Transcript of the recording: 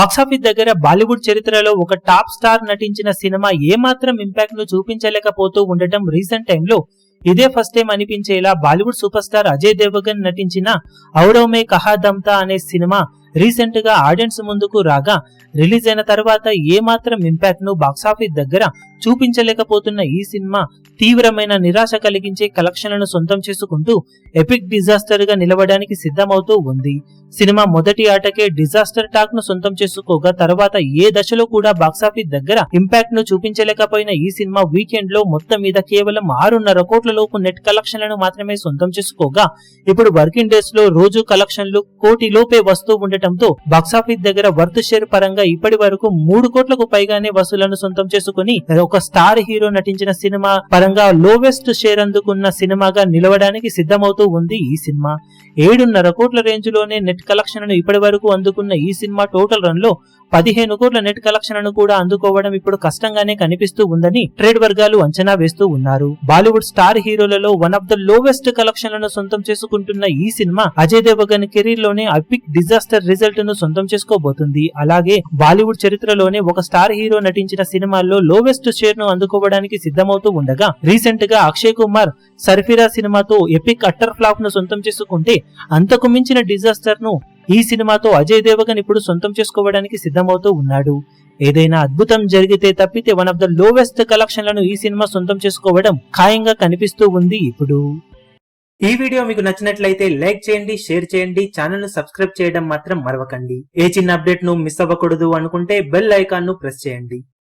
Box office దగ్గర బాలీవుడ్ చరిత్రలో ఒక టాప్ స్టార్ నటించిన సినిమా ఏమాత్రం ఇంపాక్ట్ ను చూపించలేకపోతూ ఉండటం రీసెంట్ టైంలో ఇదే ఫస్ట్ టైం అనిపించేలా బాలీవుడ్ సూపర్ స్టార్ అజయ్ దేవగన్ నటించిన ఔరవ్ మే కహా దమ్తా అనే సినిమా రీసెంట్ గా ఆడియన్స్ ముందుకు రాగా రిలీజ్ అయిన తర్వాత ఏమాత్రం ఇంపాక్ట్ ను బాక్సాఫీస్ దగ్గర చూపించలేకపోతున్న ఈ సినిమా తీవ్రమైన నిరాశ కలిగించే కలెక్షన్లను సొంతం చేసుకుంటూ ఎపిక్ డిజాస్టర్ గా నిలవడానికి సిద్ధమవుతూ ఉంది. సినిమా మొదటి ఆటకే డిజాస్టర్ టాక్ ను సొంతం చేసుకోగా తర్వాత ఏ దశలో కూడా బాక్సాఫీస్ దగ్గర ఇంపాక్ట్ ను చూపించలేకపోయిన ఈ సినిమా వీకెండ్ లో మొత్తం మీద కేవలం 6.5 కోట్ల లోపు నెట్ కలెక్షన్లను మాత్రమే సొంతం చేసుకోగా ఇప్పుడు వర్కింగ్ డేస్ లో రోజు కలెక్షన్లు కోటి లోపే వస్తూ ఉండటంతో బాక్సాఫీస్ దగ్గర వర్త్ షేర్ పరంగా ఇప్పటి వరకు 3 కోట్లకు పైగానే వసూలను సొంతం చేసుకుని ఒక స్టార్ హీరో నటించిన సినిమా పరంగా లోవెస్ట్ షేర్ అందుకున్న సినిమాగా నిలవడానికి సిద్ధమవుతూ ఉంది ఈ సినిమా. 7.5 కోట్ల రేంజ్ లోనే నెట్ కలెక్షన్ ఇప్పటి వరకు అందుకున్న ఈ సినిమా టోటల్ రన్ లో 15 కోట్ల నెట్ కలెక్షన్ కూడా అందుకోవడం ఇప్పుడు కష్టంగానే కనిపిస్తూ ఉందని ట్రేడ్ వర్గాలు అంచనా వేస్తూ ఉన్నారు. బాలీవుడ్ స్టార్ హీరోలలో వన్ ఆఫ్ ద లోవెస్ట్ కలెక్షన్లను సొంతం చేసుకుంటున్న ఈ సినిమా అజయ్ దేవగన్ కెరీర్ లోనే ఎపిక్ డిజాస్టర్ రిజల్ట్ ను సొంతం చేసుకోబోతుంది. అలాగే బాలీవుడ్ చరిత్రలోనే ఒక స్టార్ హీరో నటించిన సినిమాల్లో లోవెస్ట్ షేర్ ను అందుకోవడానికి సిద్ధమవుతూ ఉండగా రీసెంట్ గా అక్షయ్ కుమార్ సర్ఫిరా సినిమాతో ఎపిక్ అట్టర్ ఫ్లాప్ ను సొంతం చేసుకుంటే అంతకు మించిన డిజాస్టర్ ను ఈ సినిమాతో అజయ్ దేవగన్ ఇప్పుడు సొంతం చేసుకోవడానికి సిద్ధమవుతూ ఉన్నాడు. ఏదైనా అద్భుతం జరిగితే తప్పితే వన్ ఆఫ్ ద లోవెస్ట్ కలెక్షన్లను ఈ సినిమా సొంతం చేసుకోవడం ఖాయంగా కనిపిస్తూ ఉంది ఇప్పుడు. ఈ వీడియో మీకు నచ్చినట్లయితే లైక్ చేయండి, షేర్ చేయండి, ఛానల్ ను సబ్స్క్రైబ్ చేయడం మాత్రం మరవకండి. ఏ చిన్న అప్డేట్ ను మిస్ అవ్వకూడదు అనుకుంటే బెల్ ఐకాన్ ను ప్రెస్ చేయండి.